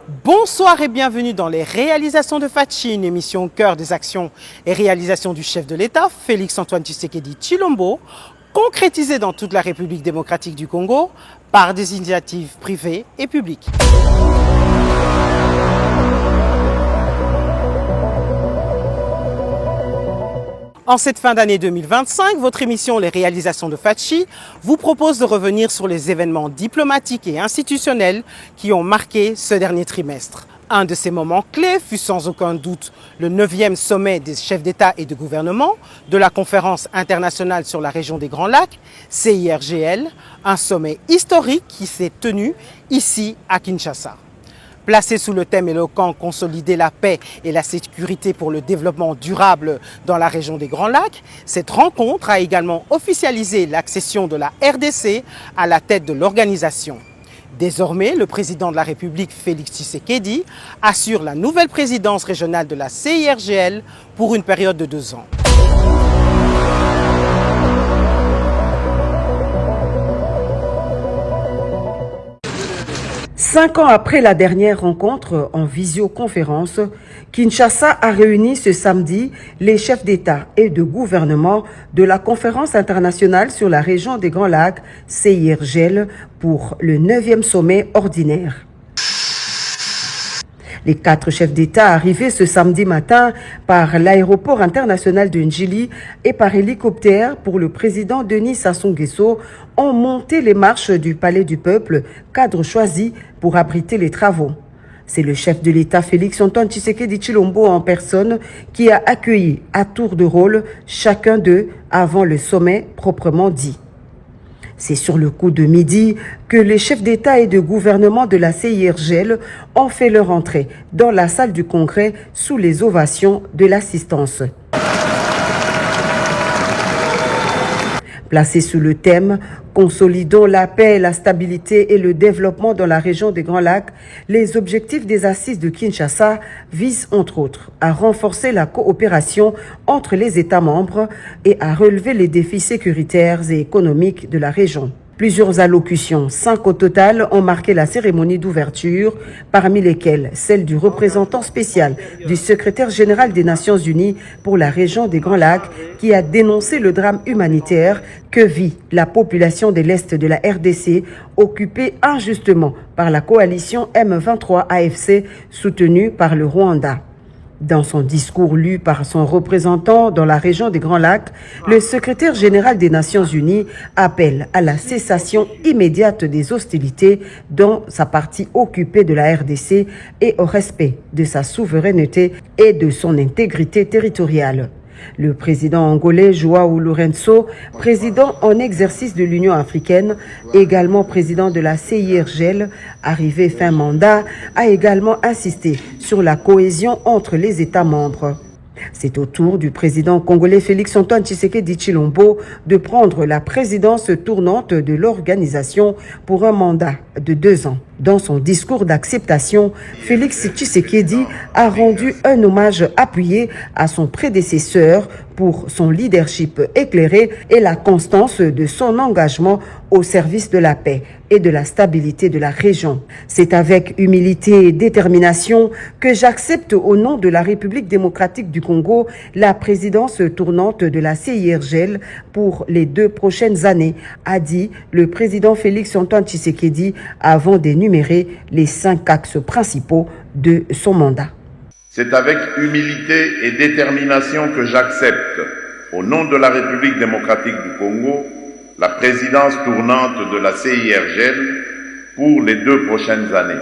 Bonsoir et bienvenue dans les réalisations de Fatchi, une émission au cœur des actions et réalisations du chef de l'État, Félix-Antoine Tshisekedi Tshilombo, concrétisée dans toute la République démocratique du Congo par des initiatives privées et publiques. En cette fin d'année 2025, votre émission Les réalisations de Fatchi vous propose de revenir sur les événements diplomatiques et institutionnels qui ont marqué ce dernier trimestre. Un de ces moments clés fut sans aucun doute le 9e sommet des chefs d'État et de gouvernement de la Conférence internationale sur la région des Grands Lacs, CIRGL, un sommet historique qui s'est tenu ici à Kinshasa. Placé sous le thème éloquent « Consolider la paix et la sécurité pour le développement durable dans la région des Grands Lacs », cette rencontre a également officialisé l'accession de la RDC à la tête de l'organisation. Désormais, le président de la République, Félix Tshisekedi, assure la nouvelle présidence régionale de la CIRGL pour une période de 2 ans. 5 ans après la dernière rencontre en visioconférence, Kinshasa a réuni ce samedi les chefs d'État et de gouvernement de la Conférence internationale sur la région des Grands Lacs, CIRGL, pour le 9e sommet ordinaire. Les 4 chefs d'État arrivés ce samedi matin par l'aéroport international de Njili et par hélicoptère pour le président Denis Sassou Nguesso ont monté les marches du Palais du Peuple, cadre choisi pour abriter les travaux. C'est le chef de l'État Félix-Antoine Tshisekedi Tshilombo en personne qui a accueilli à tour de rôle chacun d'eux avant le sommet proprement dit. C'est sur le coup de midi que les chefs d'État et de gouvernement de la CIRGL ont fait leur entrée dans la salle du Congrès sous les ovations de l'assistance. Placé sous le thème « Consolidons la paix, la stabilité et le développement dans la région des Grands Lacs », les objectifs des assises de Kinshasa visent entre autres à renforcer la coopération entre les États membres et à relever les défis sécuritaires et économiques de la région. Plusieurs allocutions, 5 au total, ont marqué la cérémonie d'ouverture, parmi lesquelles celle du représentant spécial du secrétaire général des Nations Unies pour la région des Grands Lacs, qui a dénoncé le drame humanitaire que vit la population de l'Est de la RDC, occupée injustement par la coalition M23 AFC, soutenue par le Rwanda. Dans son discours lu par son représentant dans la région des Grands Lacs, le secrétaire général des Nations Unies appelle à la cessation immédiate des hostilités dans sa partie occupée de la RDC et au respect de sa souveraineté et de son intégrité territoriale. Le président angolais João Lourenço, président en exercice de l'Union africaine, également président de la CIRGL, arrivé fin mandat, a également insisté sur la cohésion entre les États membres. C'est au tour du président congolais Félix-Antoine Tshisekedi Tshilombo de prendre la présidence tournante de l'organisation pour un mandat de 2 ans. Dans son discours d'acceptation, Félix Tshisekedi a rendu un hommage appuyé à son prédécesseur pour son leadership éclairé et la constance de son engagement au service de la paix et de la stabilité de la région. C'est avec humilité et détermination que j'accepte au nom de la République démocratique du Congo la présidence tournante de la CIRGL pour les 2 prochaines années, a dit le président Félix-Antoine Tshisekedi avant d'énumérer les 5 axes principaux de son mandat. C'est avec humilité et détermination que j'accepte, au nom de la République démocratique du Congo, la présidence tournante de la CIRGL pour les 2 prochaines années.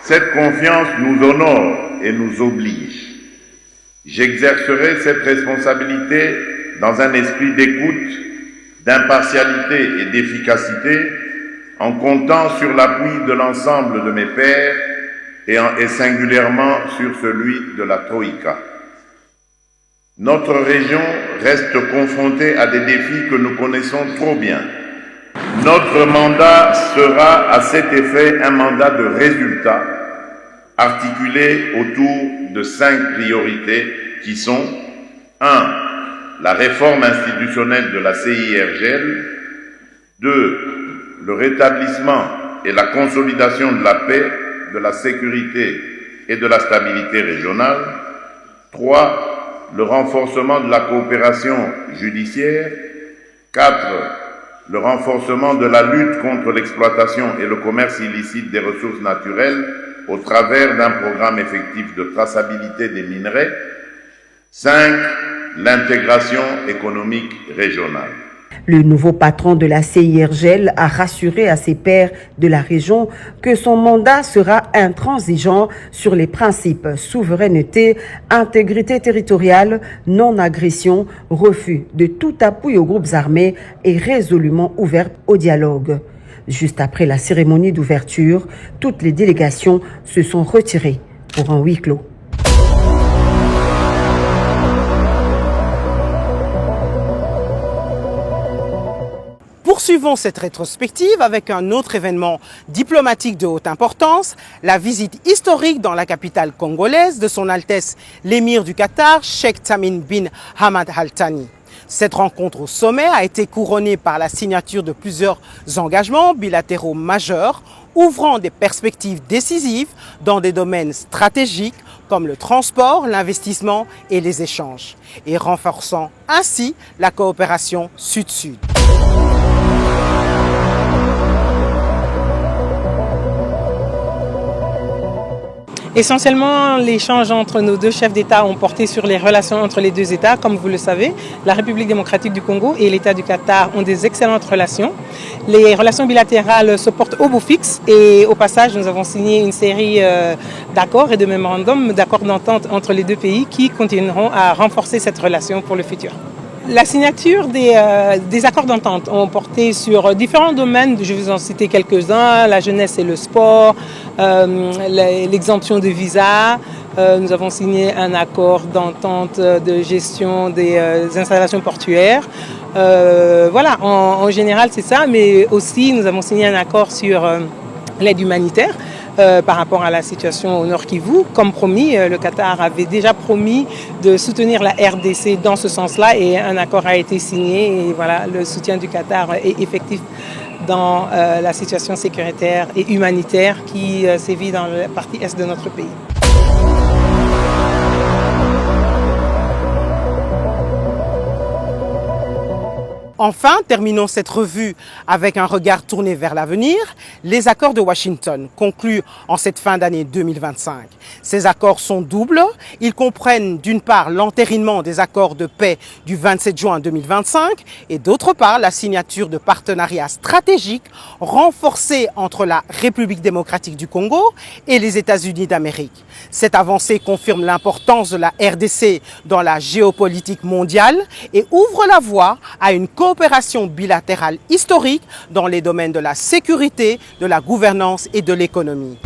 Cette confiance nous honore et nous oblige. J'exercerai cette responsabilité dans un esprit d'écoute, d'impartialité et d'efficacité, en comptant sur l'appui de l'ensemble de mes pairs et singulièrement sur celui de la Troïka. Notre région reste confrontée à des défis que nous connaissons trop bien. Notre mandat sera à cet effet un mandat de résultats, articulé autour de 5 priorités qui sont 1. la réforme institutionnelle de la CIRGL. 2. Le rétablissement et la consolidation de la paix, de la sécurité et de la stabilité régionale. 3. Le renforcement de la coopération judiciaire. 4. Le renforcement de la lutte contre l'exploitation et le commerce illicite des ressources naturelles au travers d'un programme effectif de traçabilité des minerais. 5. L'intégration économique régionale. Le nouveau patron de la CIRGL a rassuré à ses pairs de la région que son mandat sera intransigeant sur les principes souveraineté, intégrité territoriale, non-agression, refus de tout appui aux groupes armés et résolument ouvert au dialogue. Juste après la cérémonie d'ouverture, toutes les délégations se sont retirées pour un huis clos. Poursuivons cette rétrospective avec un autre événement diplomatique de haute importance, la visite historique dans la capitale congolaise de son Altesse l'émir du Qatar, Sheikh Tamim bin Hamad Al Thani. Cette rencontre au sommet a été couronnée par la signature de plusieurs engagements bilatéraux majeurs, ouvrant des perspectives décisives dans des domaines stratégiques comme le transport, l'investissement et les échanges, et renforçant ainsi la coopération sud-sud. Essentiellement, l'échange entre nos deux chefs d'État ont porté sur les relations entre les deux États. Comme vous le savez, la République démocratique du Congo et l'État du Qatar ont des excellentes relations. Les relations bilatérales se portent au beau fixe et au passage, nous avons signé une série d'accords et de mémorandums d'accords d'entente entre les deux pays qui continueront à renforcer cette relation pour le futur. La signature des accords d'entente ont porté sur différents domaines, je vais vous en citer quelques-uns, la jeunesse et le sport, l'exemption de visa. Nous avons signé un accord d'entente de gestion des installations portuaires. Voilà, en général c'est ça, mais aussi nous avons signé un accord sur l'aide humanitaire. Par rapport à la situation au Nord Kivu. Comme promis, le Qatar avait déjà promis de soutenir la RDC dans ce sens-là et un accord a été signé et voilà, le soutien du Qatar est effectif dans la situation sécuritaire et humanitaire qui sévit dans la partie est de notre pays. Enfin, terminons cette revue avec un regard tourné vers l'avenir, les accords de Washington conclus en cette fin d'année 2025. Ces accords sont doubles. Ils comprennent d'une part l'entérinement des accords de paix du 27 juin 2025 et d'autre part la signature de partenariats stratégiques renforcés entre la République démocratique du Congo et les États-Unis d'Amérique. Cette avancée confirme l'importance de la RDC dans la géopolitique mondiale et ouvre la voie à une coopération bilatérale historique dans les domaines de la sécurité, de la gouvernance et de l'économie.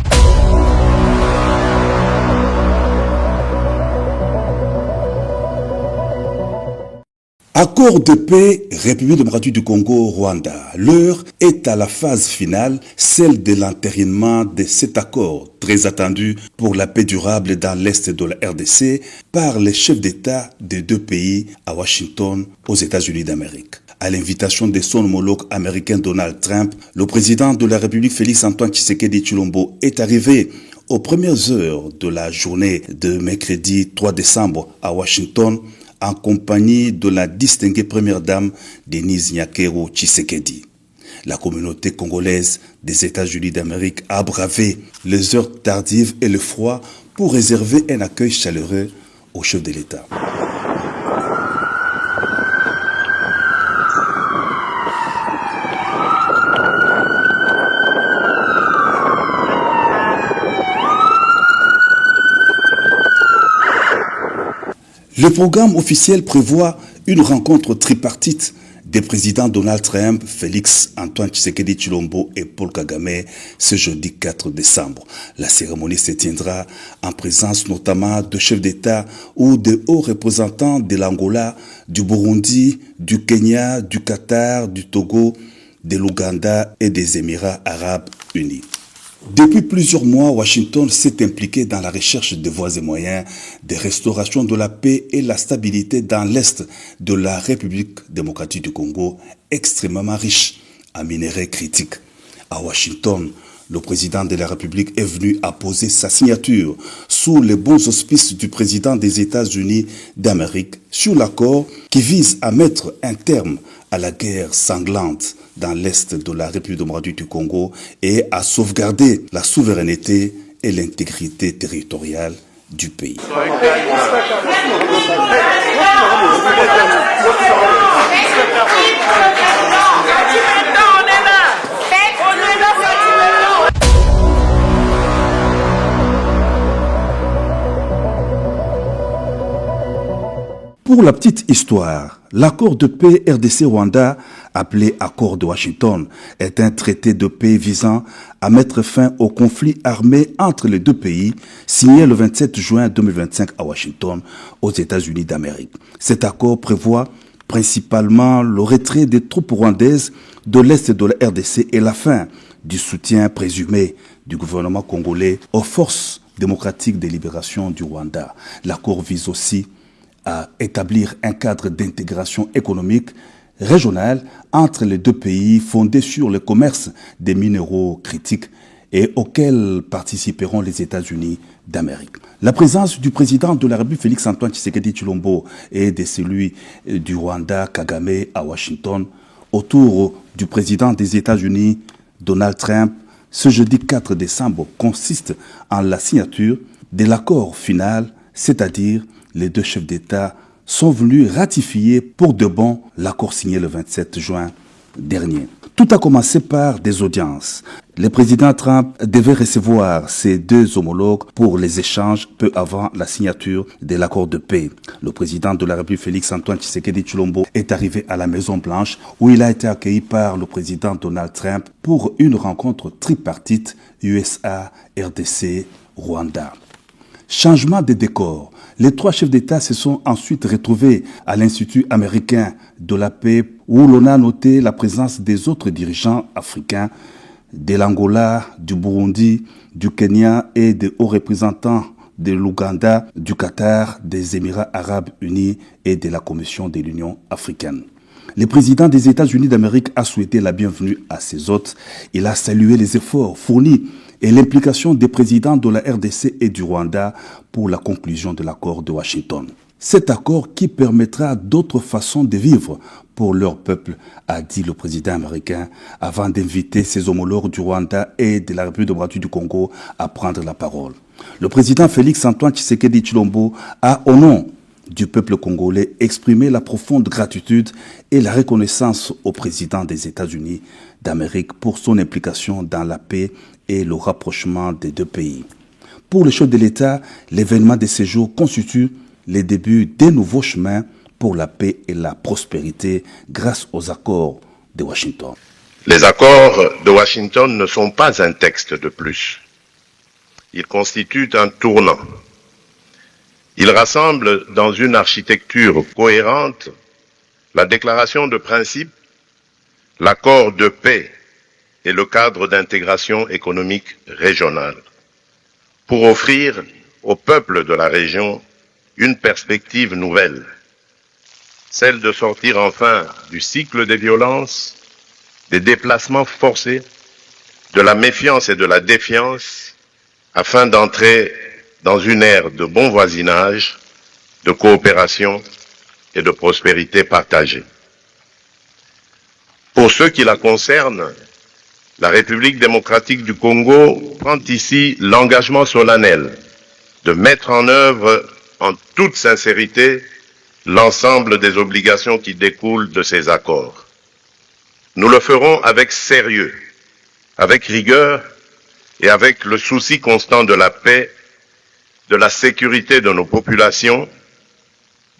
Accord de paix, République démocratique du Congo, Rwanda. L'heure est à la phase finale, celle de l'entérinement de cet accord, très attendu pour la paix durable dans l'Est de la RDC par les chefs d'État des deux pays à Washington, aux États-Unis d'Amérique. À l'invitation de son homologue américain Donald Trump, le président de la République Félix-Antoine Tshisekedi Tshilombo est arrivé aux premières heures de la journée de mercredi 3 décembre à Washington en compagnie de la distinguée première dame Denise Nyakero Tshisekedi. La communauté congolaise des États-Unis d'Amérique a bravé les heures tardives et le froid pour réserver un accueil chaleureux au chef de l'État. Le programme officiel prévoit une rencontre tripartite des présidents Donald Trump, Félix-Antoine Tshisekedi Tshilombo et Paul Kagame ce jeudi 4 décembre. La cérémonie se tiendra en présence notamment de chefs d'État ou de hauts représentants de l'Angola, du Burundi, du Kenya, du Qatar, du Togo, de l'Ouganda et des Émirats arabes unis. Depuis plusieurs mois, Washington s'est impliqué dans la recherche de voies et moyens de restauration de la paix et la stabilité dans l'Est de la République démocratique du Congo, extrêmement riche en minerais critiques. À Washington, le président de la République est venu apposer sa signature sous les bons auspices du président des États-Unis d'Amérique sur l'accord qui vise à mettre un terme à la guerre sanglante dans l'Est de la République démocratique du Congo et à sauvegarder la souveraineté et l'intégrité territoriale du pays. Pour la petite histoire, l'accord de paix RDC-Rwanda, appelé accord de Washington, est un traité de paix visant à mettre fin au conflit armé entre les deux pays, signé le 27 juin 2025 à Washington, aux États-Unis d'Amérique. Cet accord prévoit principalement le retrait des troupes rwandaises de l'Est de la RDC et la fin du soutien présumé du gouvernement congolais aux forces démocratiques de libération du Rwanda. L'accord vise aussi à établir un cadre d'intégration économique régionale entre les deux pays fondé sur le commerce des minéraux critiques et auxquels participeront les États-Unis d'Amérique. La présence du président de la République Félix-Antoine Tshisekedi Tshilombo et de celui du Rwanda Kagame à Washington autour du président des États-Unis Donald Trump ce jeudi 4 décembre consiste en la signature de l'accord final, c'est-à-dire les deux chefs d'État sont venus ratifier pour de bon l'accord signé le 27 juin dernier. Tout a commencé par des audiences. Le président Trump devait recevoir ses deux homologues pour les échanges peu avant la signature de l'accord de paix. Le président de la République Félix-Antoine Tshisekedi Tshilombo est arrivé à la Maison-Blanche où il a été accueilli par le président Donald Trump pour une rencontre tripartite USA, RDC, Rwanda. Changement de décor. Les trois chefs d'État se sont ensuite retrouvés à l'Institut américain de la paix où l'on a noté la présence des autres dirigeants africains, de l'Angola, du Burundi, du Kenya et des hauts représentants de l'Ouganda, du Qatar, des Émirats arabes unis et de la Commission de l'Union africaine. Le président des États-Unis d'Amérique a souhaité la bienvenue à ses hôtes. Il a salué les efforts fournis et l'implication des présidents de la RDC et du Rwanda pour la conclusion de l'accord de Washington. Cet accord qui permettra d'autres façons de vivre pour leur peuple, a dit le président américain avant d'inviter ses homologues du Rwanda et de la République démocratique du Congo à prendre la parole. Le président Félix-Antoine Tshisekedi Tshilombo a, au nom du peuple congolais, exprimé la profonde gratitude et la reconnaissance au président des États-Unis d'Amérique pour son implication dans la paix et le rapprochement des deux pays. Pour le chef de l'État, l'événement de ces jours constitue le début d'un nouveau chemin pour la paix et la prospérité grâce aux accords de Washington. Les accords de Washington ne sont pas un texte de plus. Ils constituent un tournant. Ils rassemblent dans une architecture cohérente la déclaration de principe, l'accord de paix et le cadre d'intégration économique régionale pour offrir au peuple de la région une perspective nouvelle, celle de sortir enfin du cycle des violences, des déplacements forcés, de la méfiance et de la défiance, afin d'entrer dans une ère de bon voisinage, de coopération et de prospérité partagée. Pour ceux qui la concernent, la République démocratique du Congo prend ici l'engagement solennel de mettre en œuvre en toute sincérité l'ensemble des obligations qui découlent de ces accords. Nous le ferons avec sérieux, avec rigueur et avec le souci constant de la paix, de la sécurité de nos populations,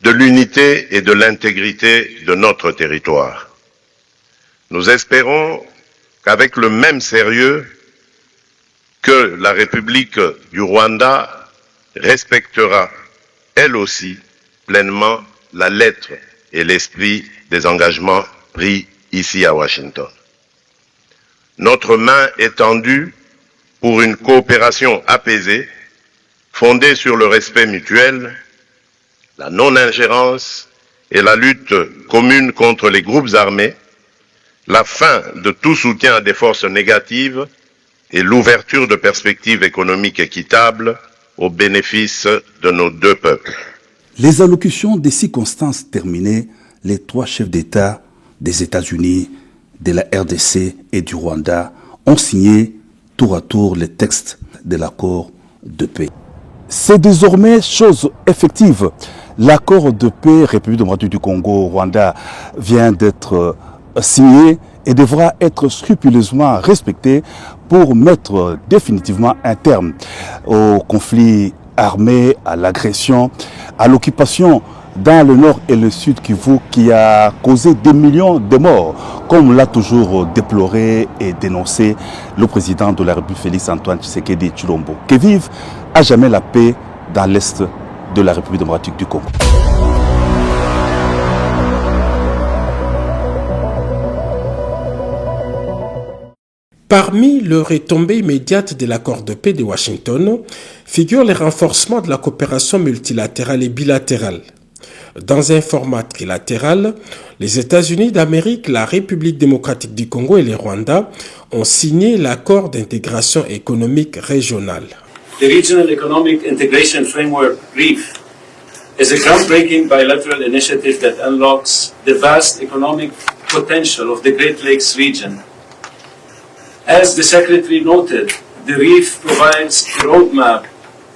de l'unité et de l'intégrité de notre territoire. Nous espérons qu'avec le même sérieux que la République du Rwanda respectera, elle aussi, pleinement la lettre et l'esprit des engagements pris ici à Washington. Notre main est tendue pour une coopération apaisée, fondée sur le respect mutuel, la non-ingérence et la lutte commune contre les groupes armés, la fin de tout soutien à des forces négatives et l'ouverture de perspectives économiques équitables au bénéfice de nos deux peuples. Les allocutions des circonstances terminées, les trois chefs d'État des États-Unis, de la RDC et du Rwanda ont signé tour à tour les textes de l'accord de paix. C'est désormais chose effective. L'accord de paix République démocratique du Congo-Rwanda vient d'être signé et devra être scrupuleusement respecté pour mettre définitivement un terme au conflit armé, à l'agression, à l'occupation dans le nord et le sud Kivu qui a causé des millions de morts, comme l'a toujours déploré et dénoncé le président de la République Félix Antoine Tshisekedi Tshilombo. Que vive à jamais la paix dans l'est de la République démocratique du Congo. Parmi les retombées immédiates de l'accord de paix de Washington figurent les renforcements de la coopération multilatérale et bilatérale. Dans un format trilatéral, les États-Unis d'Amérique, la République démocratique du Congo et le Rwanda ont signé l'accord d'intégration économique régionale. The Regional Economic Integration Framework, REEF, is a groundbreaking bilateral initiative that unlocks the vast economic potential of the Great Lakes region. As the Secretary noted, the REEF provides a roadmap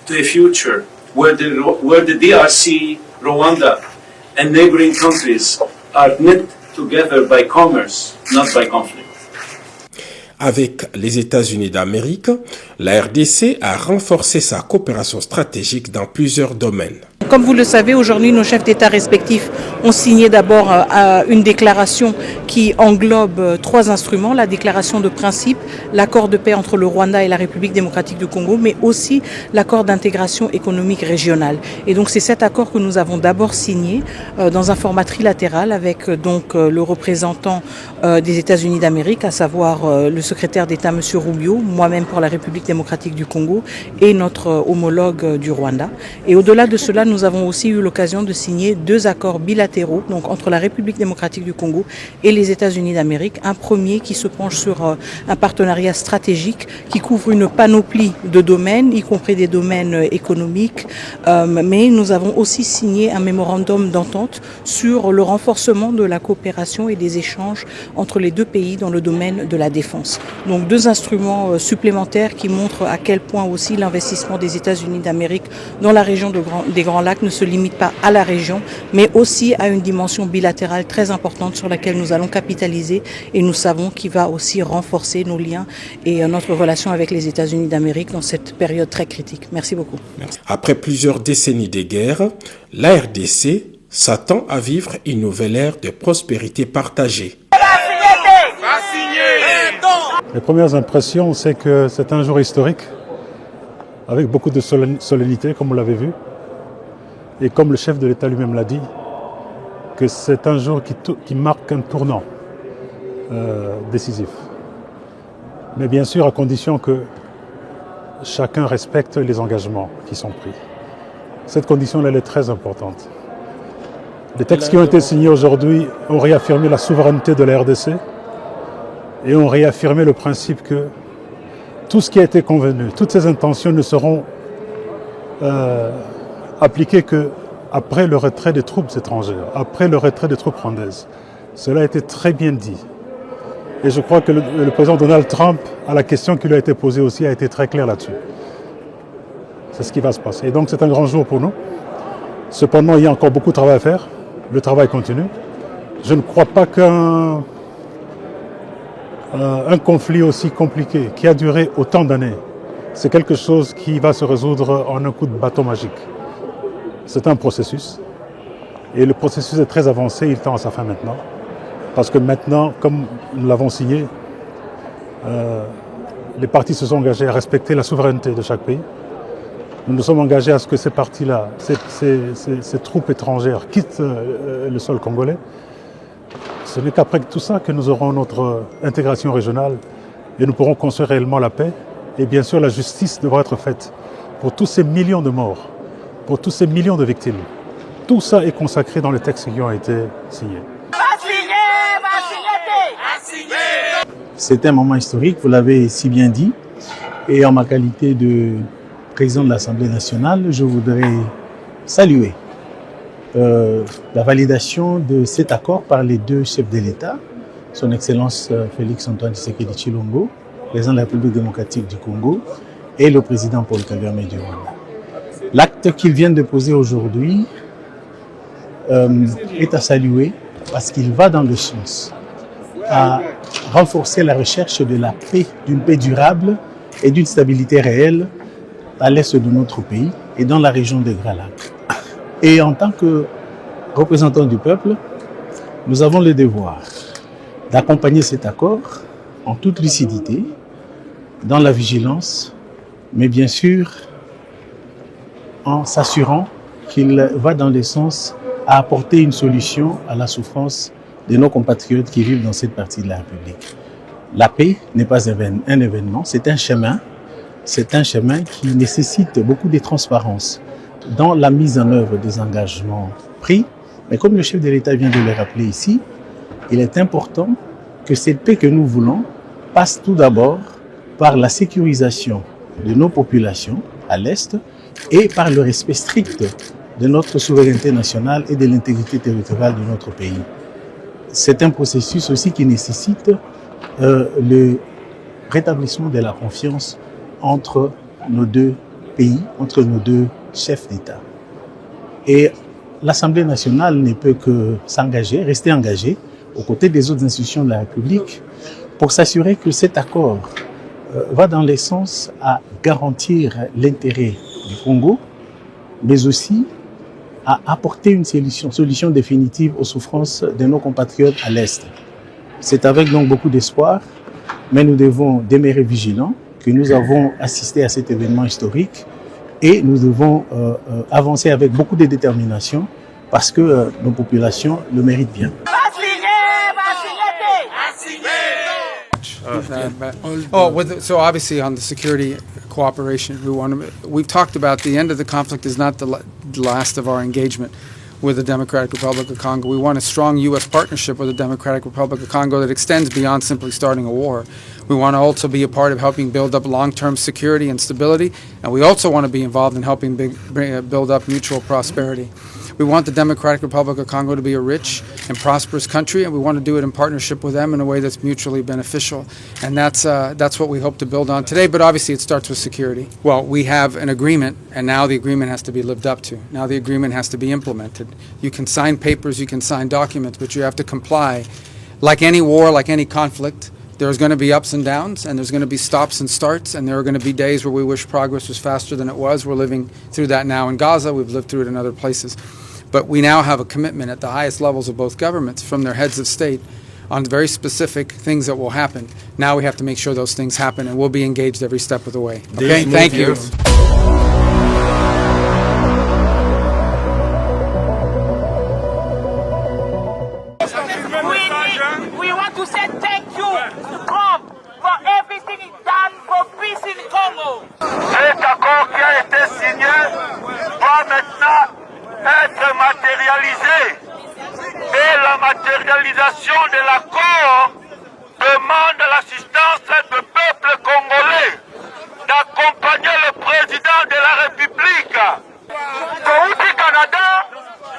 to a future where the DRC, Rwanda, and neighboring countries are knit together by commerce, not by conflict. Avec les États-Unis d'Amérique, la RDC a renforcé sa coopération stratégique dans plusieurs domaines. Comme vous le savez, aujourd'hui, nos chefs d'État respectifs ont signé d'abord une déclaration qui englobe trois instruments, la déclaration de principe, l'accord de paix entre le Rwanda et la République démocratique du Congo, mais aussi l'accord d'intégration économique régionale. Et donc c'est cet accord que nous avons d'abord signé dans un format trilatéral avec donc le représentant des États-Unis d'Amérique, à savoir le secrétaire d'État M. Rubio, moi-même pour la République démocratique du Congo et notre homologue du Rwanda. Et au-delà de cela, nous avons aussi eu l'occasion de signer deux accords bilatéraux, donc entre la République démocratique du Congo et les États-Unis d'Amérique. Un premier qui se penche sur un partenariat stratégique qui couvre une panoplie de domaines, y compris des domaines économiques. Mais nous avons aussi signé un mémorandum d'entente sur le renforcement de la coopération et des échanges entre les deux pays dans le domaine de la défense. Donc deux instruments supplémentaires qui montrent à quel point aussi l'investissement des États-Unis d'Amérique dans la région des Grands Lacs ne se limite pas à la région, mais aussi à une dimension bilatérale très importante sur laquelle nous allons capitaliser et nous savons qu'il va aussi renforcer nos liens et notre relation avec les États-Unis d'Amérique dans cette période très critique. Merci beaucoup. Merci. Après plusieurs décennies de guerre, la RDC s'attend à vivre une nouvelle ère de prospérité partagée. Les premières impressions, c'est que c'est un jour historique, avec beaucoup de solennité, comme vous l'avez vu. Et comme le chef de l'État lui-même l'a dit, que c'est un jour qui marque un tournant décisif. Mais bien sûr, à condition que chacun respecte les engagements qui sont pris. Cette condition-là, elle est très importante. Les textes qui ont été signés aujourd'hui ont réaffirmé la souveraineté de la RDC et ont réaffirmé le principe que tout ce qui a été convenu, toutes ces intentions ne seront appliquées qu'après le retrait des troupes étrangères, après le retrait des troupes rwandaises. Cela a été très bien dit. Et je crois que le président Donald Trump, à la question qui lui a été posée aussi, a été très clair là-dessus. C'est ce qui va se passer. Et donc c'est un grand jour pour nous. Cependant, il y a encore beaucoup de travail à faire. Le travail continue. Je ne crois pas qu'un conflit aussi compliqué, qui a duré autant d'années, c'est quelque chose qui va se résoudre en un coup de bâton magique. C'est un processus. Et le processus est très avancé, il tend à sa fin maintenant. Parce que maintenant, comme nous l'avons signé, les partis se sont engagés à respecter la souveraineté de chaque pays. Nous nous sommes engagés à ce que ces partis-là, ces troupes étrangères quittent le sol congolais. Ce n'est qu'après tout ça que nous aurons notre intégration régionale et nous pourrons construire réellement la paix Et bien sûr, la justice devra être faite pour tous ces millions de morts, pour tous ces millions de victimes. Tout ça est consacré dans les textes qui ont été signés. C'est un moment historique, vous l'avez si bien dit. Et en ma qualité de président de l'Assemblée nationale, je voudrais saluer la validation de cet accord par les deux chefs de l'État, son Excellence Félix Antoine Tshisekedi Tshilombo, président de la République démocratique du Congo, et le président Paul Kagame du Rwanda. L'acte qu'ils viennent de poser aujourd'hui est à saluer parce qu'il va dans le sens à renforcer la recherche de la paix, d'une paix durable et d'une stabilité réelle à l'est de notre pays et dans la région des Grands Lacs. Et en tant que représentants du peuple, nous avons le devoir d'accompagner cet accord en toute lucidité, dans la vigilance, mais bien sûr en s'assurant qu'il va dans le sens à apporter une solution à la souffrance de nos compatriotes qui vivent dans cette partie de la République. La paix n'est pas un événement, c'est un chemin. C'est un chemin qui nécessite beaucoup de transparence dans la mise en œuvre des engagements pris. Mais comme le chef de l'État vient de le rappeler ici, il est important que cette paix que nous voulons passe tout d'abord par la sécurisation de nos populations à l'Est et par le respect strict de notre souveraineté nationale et de l'intégrité territoriale de notre pays. C'est un processus aussi qui nécessite le rétablissement de la confiance entre nos deux pays, entre nos deux chefs d'État. Et l'Assemblée nationale ne peut que s'engager, rester engagée aux côtés des autres institutions de la République pour s'assurer que cet accord va dans le sens à garantir l'intérêt du Congo, mais aussi à apporter une solution définitive aux souffrances de nos compatriotes à l'Est. C'est avec donc beaucoup d'espoir, mais nous devons demeurer vigilants, que nous avons assisté à cet événement historique et nous devons avancer avec beaucoup de détermination parce que nos populations le méritent bien. So obviously on the security cooperation, we've talked about the end of the conflict is not the last of our engagement with the Democratic Republic of Congo. We want a strong U.S. partnership with the Democratic Republic of Congo that extends beyond simply starting a war. We want to also be a part of helping build up long-term security and stability, and we also want to be involved in helping build up mutual prosperity. We want the Democratic Republic of Congo to be a rich and prosperous country, and we want to do it in partnership with them in a way that's mutually beneficial. And that's what we hope to build on today, but obviously it starts with security. Well, we have an agreement, and now the agreement has to be lived up to. Now the agreement has to be implemented. You can sign papers, you can sign documents, but you have to comply. Like any war, like any conflict, there's going to be ups and downs, and there's going to be stops and starts, and there are going to be days where we wish progress was faster than it was. We're living through that now in Gaza. We've lived through it in other places. But we now have a commitment at the highest levels of both governments from their heads of state on very specific things that will happen. Now we have to make sure those things happen, and we'll be engaged every step of the way. Okay, thank you. We want to say thank you to Trump for everything he's done for peace in Congo. Cet accord qui a été signé doit maintenant être matérialisé. Et la matérialisation de l'accord demande l'assistance du peuple congolais d'accompagner le président de la République. Touti Canada,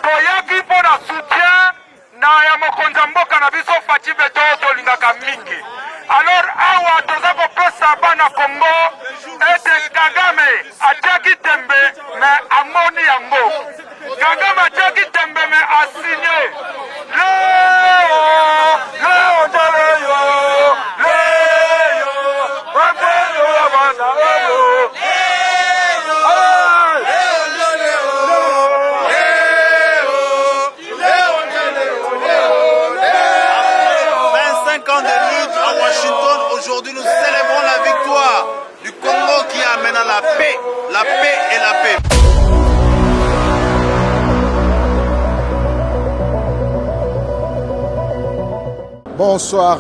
toyaki pona soutien na ya mokonzi mboka na biso Faci Beto tolingaka mingi. Alors awa toza kopesa bana Congo ete Kagame atiaki tembe me amoni yango. Kagame atiaki tembe me asigné. Aujourd'hui, nous célébrons la victoire du Congo qui amène à la paix et la paix. Bonsoir,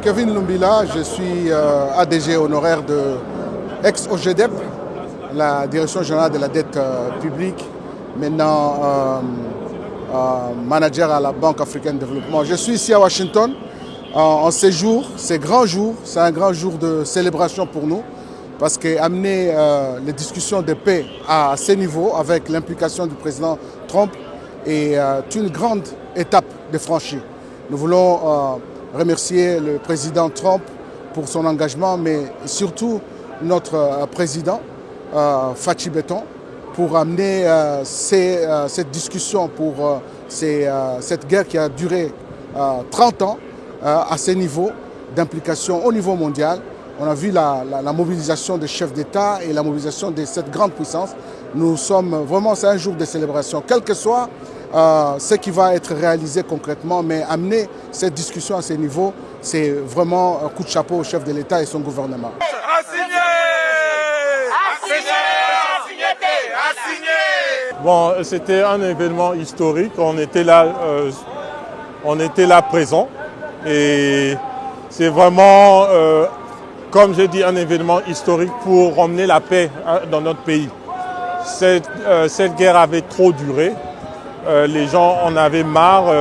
Kevin Lumbila, je suis ADG honoraire de ex-OGDEP, la Direction générale de la dette publique, maintenant manager à la Banque africaine de développement. Je suis ici à Washington en séjour, c'est un grand jour de célébration pour nous parce qu'amener les discussions de paix à ces niveaux avec l'implication du président Trump est une grande étape de franchie. Nous voulons remercier le président Trump pour son engagement, mais surtout notre président Fachi Beton pour amener cette discussion, pour cette guerre qui a duré 30 ans à ces niveaux d'implication au niveau mondial. On a vu la mobilisation des chefs d'État et la mobilisation de cette grande puissance. Nous sommes vraiment, c'est un jour de célébration, quel que soit ce qui va être réalisé concrètement, mais amener cette discussion à ces niveaux, c'est vraiment un coup de chapeau au chef de l'État et son gouvernement. Bon, c'était un événement historique, on était là présents et c'est vraiment, comme j'ai dit, un événement historique pour emmener la paix dans notre pays. Cette guerre avait trop duré, les gens en avaient marre.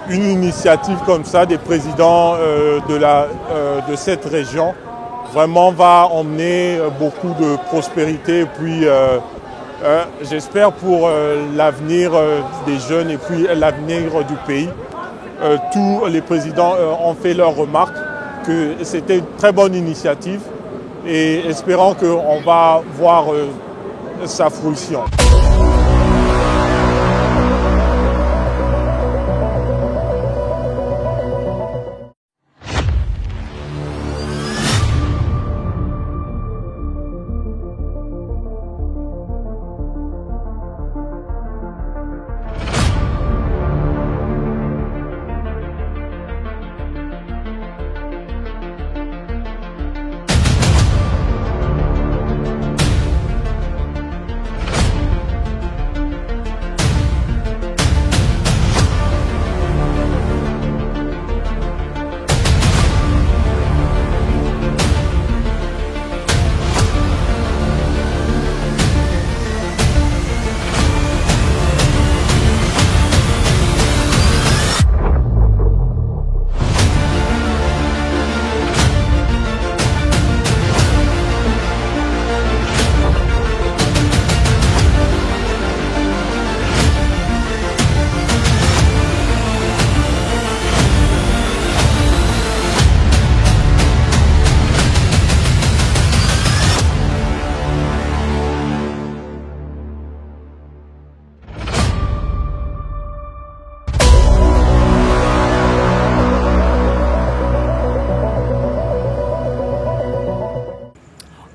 Une initiative comme ça des présidents de cette région vraiment va emmener beaucoup de prospérité et puis j'espère pour l'avenir des jeunes et puis l'avenir du pays. Tous les présidents ont fait leurs remarques que c'était une très bonne initiative et espérons qu'on va voir sa fruition.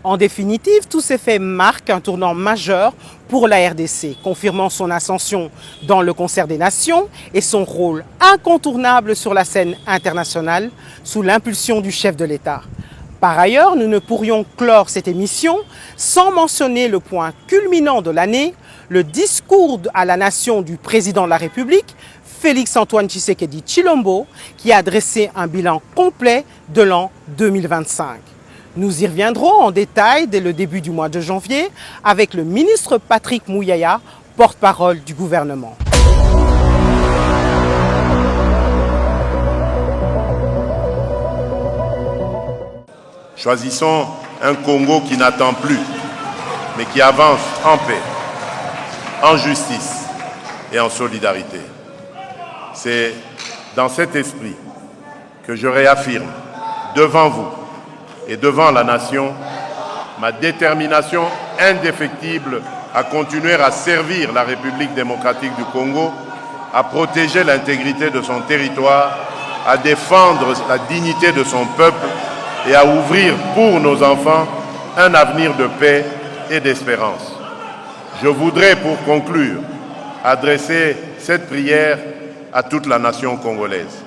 En définitive, tous ces faits marquent un tournant majeur pour la RDC, confirmant son ascension dans le concert des nations et son rôle incontournable sur la scène internationale sous l'impulsion du chef de l'État. Par ailleurs, nous ne pourrions clore cette émission sans mentionner le point culminant de l'année, le discours à la nation du président de la République, Félix-Antoine Tshisekedi Tshilombo, qui a dressé un bilan complet de l'an 2025. Nous y reviendrons en détail dès le début du mois de janvier avec le ministre Patrick Mouyaya, porte-parole du gouvernement. Choisissons un Congo qui n'attend plus, mais qui avance en paix, en justice et en solidarité. C'est dans cet esprit que je réaffirme devant vous et devant la nation ma détermination indéfectible à continuer à servir la République démocratique du Congo, à protéger l'intégrité de son territoire, à défendre la dignité de son peuple et à ouvrir pour nos enfants un avenir de paix et d'espérance. Je voudrais, pour conclure, adresser cette prière à toute la nation congolaise.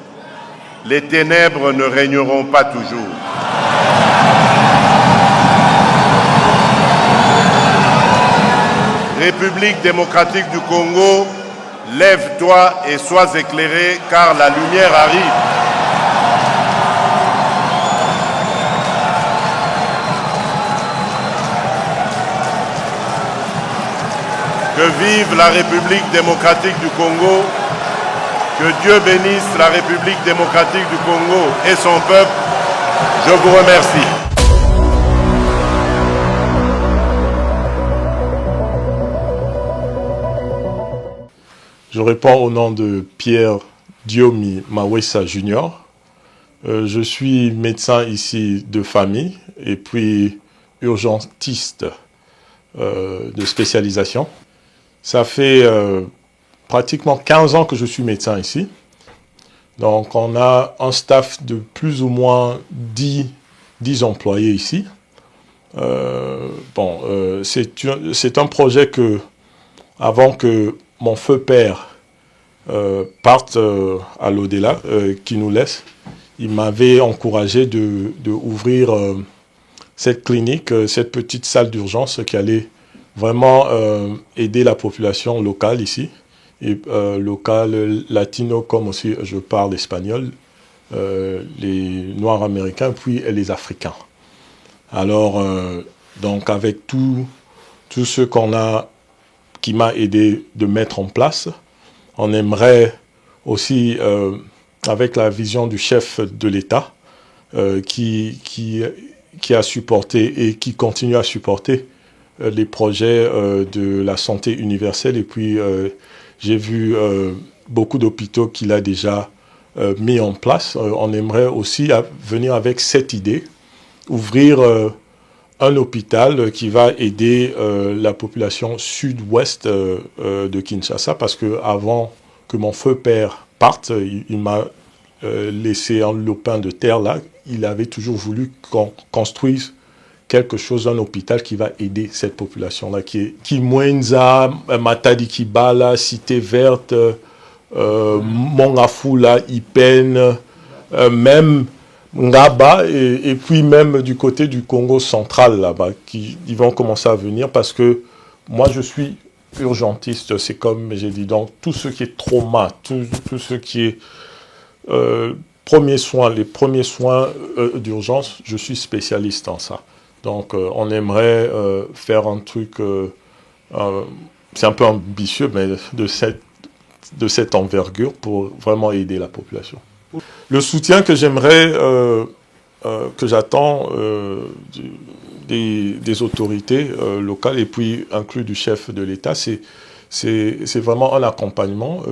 Les ténèbres ne régneront pas toujours. République démocratique du Congo, lève-toi et sois éclairé, car la lumière arrive. Vive la République démocratique du Congo. Que Dieu bénisse la République démocratique du Congo et son peuple. Je vous remercie. Je réponds au nom de Pierre Diomi Mawessa Junior. Je suis médecin ici de famille et puis urgentiste de spécialisation. Ça fait pratiquement 15 ans que je suis médecin ici. Donc on a un staff de plus ou moins 10 employés ici. C'est un projet que, avant que mon feu père parte à l'au-delà, qui nous laisse, il m'avait encouragé de ouvrir cette clinique, cette petite salle d'urgence qui allait vraiment aider la population locale ici, et locale latino comme aussi je parle espagnol, les Noirs américains puis les Africains. Alors donc avec tout ce qui m'a aidé de mettre en place, on aimerait aussi avec la vision du chef de l'État qui a supporté et qui continue à supporter les projets de la santé universelle. Et puis, j'ai vu beaucoup d'hôpitaux qu'il a déjà mis en place. On aimerait aussi venir avec cette idée, ouvrir un hôpital qui va aider la population sud-ouest de Kinshasa, parce que avant que mon feu père parte, il m'a laissé un lopin de terre là. Il avait toujours voulu qu'on construise quelque chose, un hôpital qui va aider cette population-là, qui est Kimwenza, Matadi Kibala, Cité Verte, Mongafula, Ipen, même Ngaba, et puis même du côté du Congo central là-bas, ils vont commencer à venir, parce que moi je suis urgentiste, c'est comme j'ai dit, donc tout ce qui est trauma, tout ce qui est les premiers soins d'urgence, je suis spécialiste en ça. Donc on aimerait faire un truc, c'est un peu ambitieux, mais de cette envergure pour vraiment aider la population. Le soutien que j'aimerais, que j'attends des autorités locales et puis inclus du chef de l'État, c'est vraiment un accompagnement,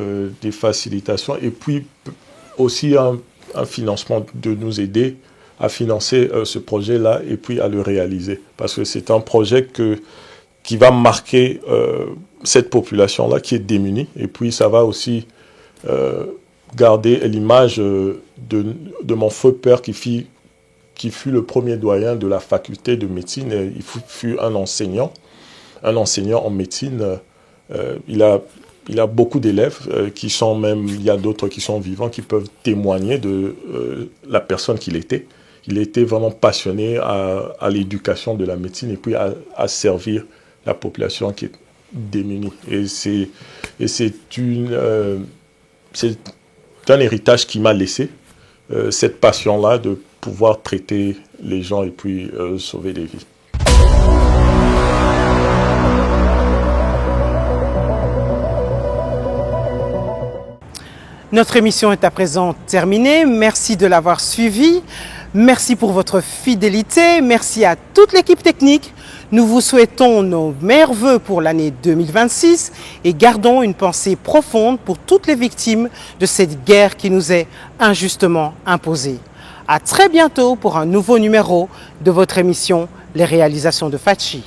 des facilitations et puis aussi un financement, de nous aider à financer ce projet-là et puis à le réaliser. Parce que c'est un projet qui va marquer cette population-là qui est démunie. Et puis ça va aussi garder l'image de mon feu père qui fut le premier doyen de la faculté de médecine. Et il fut un enseignant en médecine. Il a beaucoup d'élèves qui sont même, il y a d'autres qui sont vivants, qui peuvent témoigner de la personne qu'il était. Il était vraiment passionné à l'éducation de la médecine et puis à servir la population qui est démunie. Et c'est un héritage qui m'a laissé, cette passion-là de pouvoir traiter les gens et puis sauver des vies. Notre émission est à présent terminée. Merci de l'avoir suivie. Merci pour votre fidélité. Merci à toute l'équipe technique. Nous vous souhaitons nos meilleurs vœux pour l'année 2026 et gardons une pensée profonde pour toutes les victimes de cette guerre qui nous est injustement imposée. À très bientôt pour un nouveau numéro de votre émission Les réalisations de Fatchi.